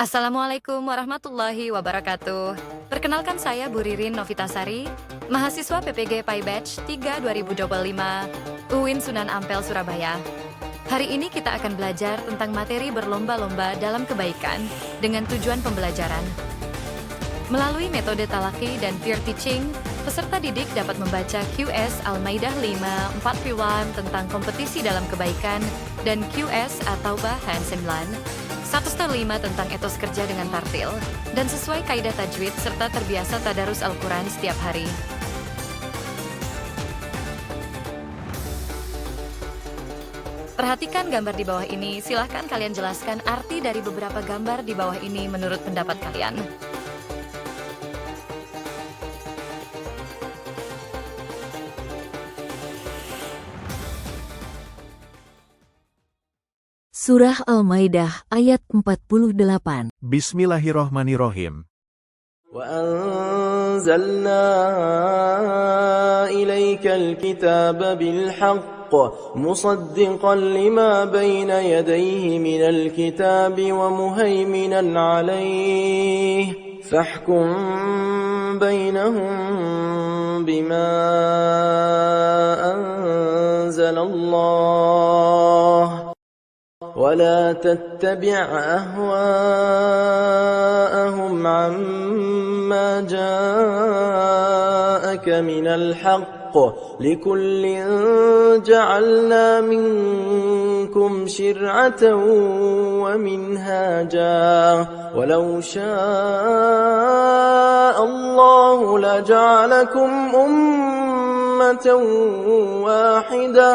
Assalamualaikum warahmatullahi wabarakatuh. Perkenalkan saya Bu Ririn Novitasari, mahasiswa PPG PAI Batch 3 2025, UIN Sunan Ampel, Surabaya. Hari ini kita akan belajar tentang materi berlomba-lomba dalam kebaikan dengan tujuan pembelajaran. Melalui metode talaki dan peer teaching, peserta didik dapat membaca QS Al-Maidah 5, 41 tentang kompetisi dalam kebaikan dan QS At-Taubah 9, 1/5 tentang etos kerja dengan tartil, dan sesuai kaidah tajwid serta terbiasa tadarus Al-Quran setiap hari. Perhatikan gambar di bawah ini, silahkan kalian jelaskan arti dari beberapa gambar di bawah ini menurut pendapat kalian. Surah Al-Maidah ayat 48. Bismillahirrohmanirrohim. وَأَنزَلْنَا إِلَيْكَ الْكِتَابَ بِالْحَقِّ مُصَدِّقًا لِمَا بَيْنَ يَدَيْهِ مِنَ الْكِتَابِ وَمُهَيْمِنًا عَلَيْهِ فَاحْكُم بَيْنَهُم بِمَا أَنزَلَ اللَّهُ ولا تتبع أهواءهم عما جاءك من الحق لكل جعلنا منكم شرعة ومنهاجا ولو شاء الله لجعلكم أمة واحدة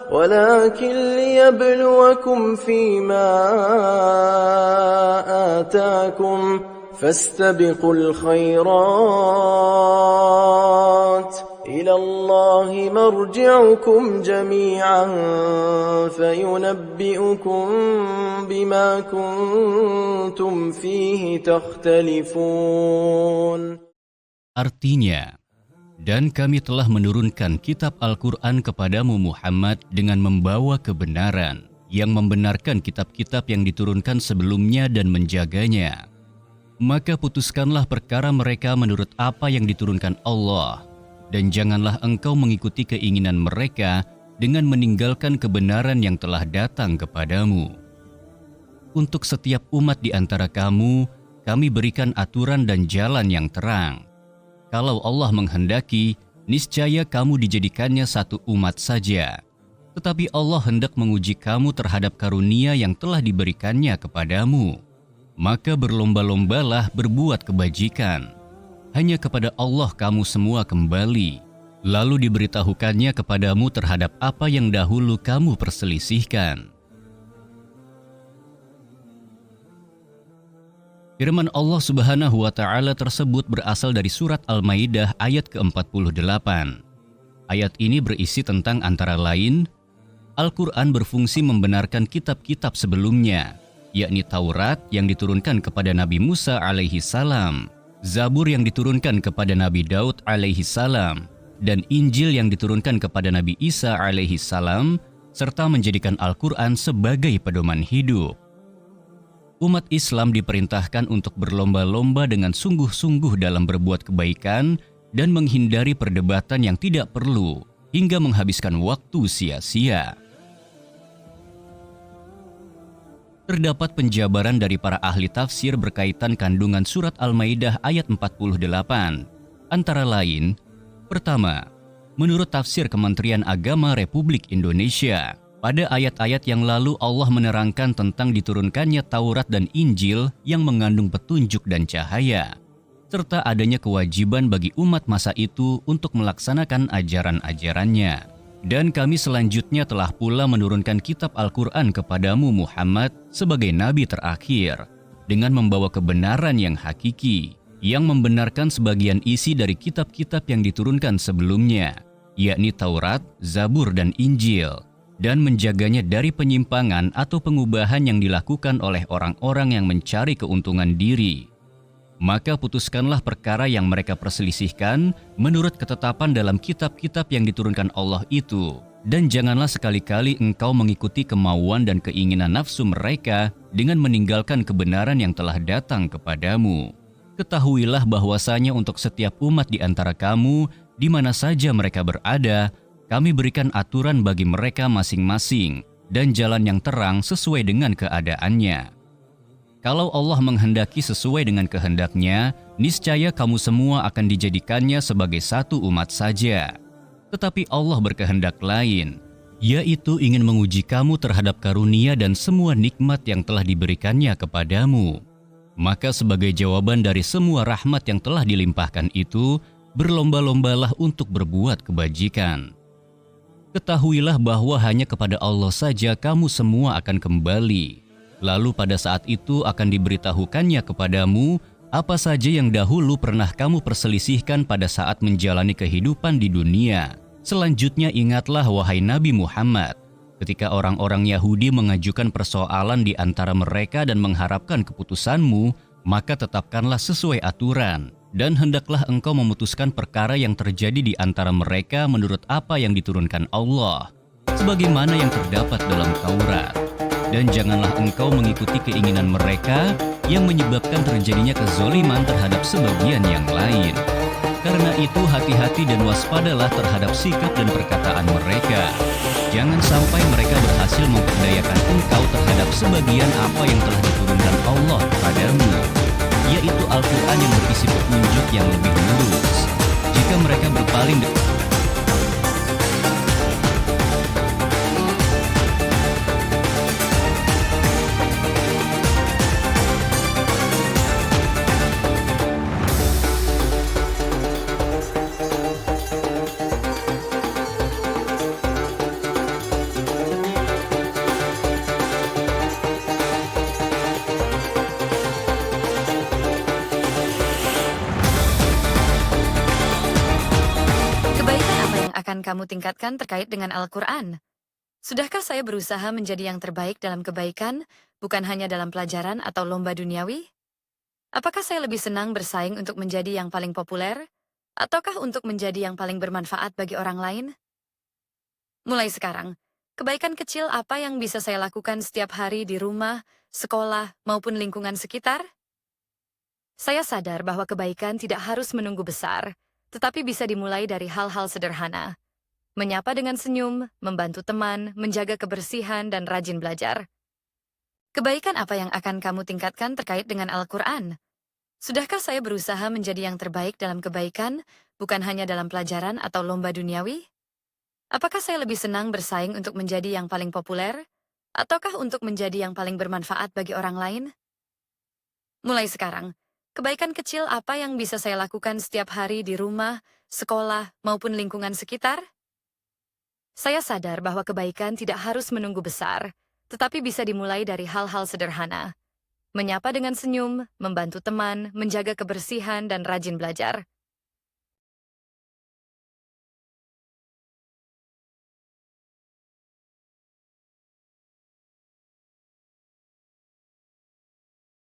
ولكن ليبلوكم فيما آتاكم فاستبقوا الخيرات إلى الله مرجعكم جميعا فينبئكم بما كنتم فيه تختلفون. Artinya, dan kami telah menurunkan kitab Al-Quran kepadamu Muhammad dengan membawa kebenaran, yang membenarkan kitab-kitab yang diturunkan sebelumnya dan menjaganya. Maka putuskanlah perkara mereka menurut apa yang diturunkan Allah, dan janganlah engkau mengikuti keinginan mereka dengan meninggalkan kebenaran yang telah datang kepadamu. Untuk setiap umat di antara kamu, kami berikan aturan dan jalan yang terang. Kalau Allah menghendaki, niscaya kamu dijadikannya satu umat saja. Tetapi Allah hendak menguji kamu terhadap karunia yang telah diberikannya kepadamu. Maka berlomba-lombalah berbuat kebajikan. Hanya kepada Allah kamu semua kembali. Lalu diberitahukannya kepadamu terhadap apa yang dahulu kamu perselisihkan. Firman Allah Subhanahu wa Ta'ala tersebut berasal dari surat Al-Maidah ayat ke-48. Ayat ini berisi tentang antara lain, Al-Quran berfungsi membenarkan kitab-kitab sebelumnya, yakni Taurat yang diturunkan kepada Nabi Musa alaihi salam, Zabur yang diturunkan kepada Nabi Daud alaihi salam, dan Injil yang diturunkan kepada Nabi Isa alaihi salam, serta menjadikan Al-Quran sebagai pedoman hidup. Umat Islam diperintahkan untuk berlomba-lomba dengan sungguh-sungguh dalam berbuat kebaikan dan menghindari perdebatan yang tidak perlu hingga menghabiskan waktu sia-sia. Terdapat penjabaran dari para ahli tafsir berkaitan kandungan surat Al-Maidah ayat 48. Antara lain, pertama, menurut tafsir Kementerian Agama Republik Indonesia, pada ayat-ayat yang lalu Allah menerangkan tentang diturunkannya Taurat dan Injil yang mengandung petunjuk dan cahaya, serta adanya kewajiban bagi umat masa itu untuk melaksanakan ajaran-ajarannya. Dan kami selanjutnya telah pula menurunkan kitab Al-Quran kepadamu Muhammad sebagai Nabi terakhir, dengan membawa kebenaran yang hakiki, yang membenarkan sebagian isi dari kitab-kitab yang diturunkan sebelumnya, yakni Taurat, Zabur, dan Injil, dan menjaganya dari penyimpangan atau pengubahan yang dilakukan oleh orang-orang yang mencari keuntungan diri. Maka putuskanlah perkara yang mereka perselisihkan menurut ketetapan dalam kitab-kitab yang diturunkan Allah itu, Dan janganlah sekali-kali engkau mengikuti kemauan dan keinginan nafsu mereka dengan meninggalkan kebenaran yang telah datang kepadamu. Ketahuilah bahwasanya untuk setiap umat di antara kamu, di mana saja mereka berada, kami berikan aturan bagi mereka masing-masing dan jalan yang terang sesuai dengan keadaannya. Kalau Allah menghendaki sesuai dengan kehendaknya, niscaya kamu semua akan dijadikannya sebagai satu umat saja. Tetapi Allah berkehendak lain, yaitu ingin menguji kamu terhadap karunia dan semua nikmat yang telah diberikannya kepadamu. Maka sebagai jawaban dari semua rahmat yang telah dilimpahkan itu, berlomba-lombalah untuk berbuat kebajikan. Ketahuilah bahwa hanya kepada Allah saja kamu semua akan kembali. Lalu pada saat itu akan diberitahukannya kepadamu apa saja yang dahulu pernah kamu perselisihkan pada saat menjalani kehidupan di dunia. Selanjutnya ingatlah wahai Nabi Muhammad, ketika orang-orang Yahudi mengajukan persoalan di antara mereka dan mengharapkan keputusanmu, maka tetapkanlah sesuai aturan. Dan hendaklah engkau memutuskan perkara yang terjadi di antara mereka menurut apa yang diturunkan Allah, sebagaimana yang terdapat dalam Taurat. Dan janganlah engkau mengikuti keinginan mereka yang menyebabkan terjadinya kezoliman terhadap sebagian yang lain. Karena itu hati-hati dan waspadalah terhadap sikap dan perkataan mereka. Jangan sampai mereka berhasil memperdayakan engkau terhadap sebagian apa yang telah diturunkan Allah kepadamu, yaitu Al-Quran yang berisi petunjuk yang lebih lurus. Jika mereka berpaling akan kamu tingkatkan terkait dengan Al-Quran? Sudahkah saya berusaha menjadi yang terbaik dalam kebaikan, bukan hanya dalam pelajaran atau lomba duniawi? Apakah saya lebih senang bersaing untuk menjadi yang paling populer, ataukah untuk menjadi yang paling bermanfaat bagi orang lain? Mulai sekarang, kebaikan kecil apa yang bisa saya lakukan setiap hari di rumah, sekolah, maupun lingkungan sekitar? Saya sadar bahwa kebaikan tidak harus menunggu besar, tetapi bisa dimulai dari hal-hal sederhana. Menyapa dengan senyum, membantu teman, menjaga kebersihan, dan rajin belajar. Kebaikan apa yang akan kamu tingkatkan terkait dengan Al-Quran? Sudahkah saya berusaha menjadi yang terbaik dalam kebaikan, bukan hanya dalam pelajaran atau lomba duniawi? Apakah saya lebih senang bersaing untuk menjadi yang paling populer, ataukah untuk menjadi yang paling bermanfaat bagi orang lain? Mulai sekarang, kebaikan kecil apa yang bisa saya lakukan setiap hari di rumah, sekolah, maupun lingkungan sekitar? Saya sadar bahwa kebaikan tidak harus menunggu besar, tetapi bisa dimulai dari hal-hal sederhana. Menyapa dengan senyum, membantu teman, menjaga kebersihan, dan rajin belajar.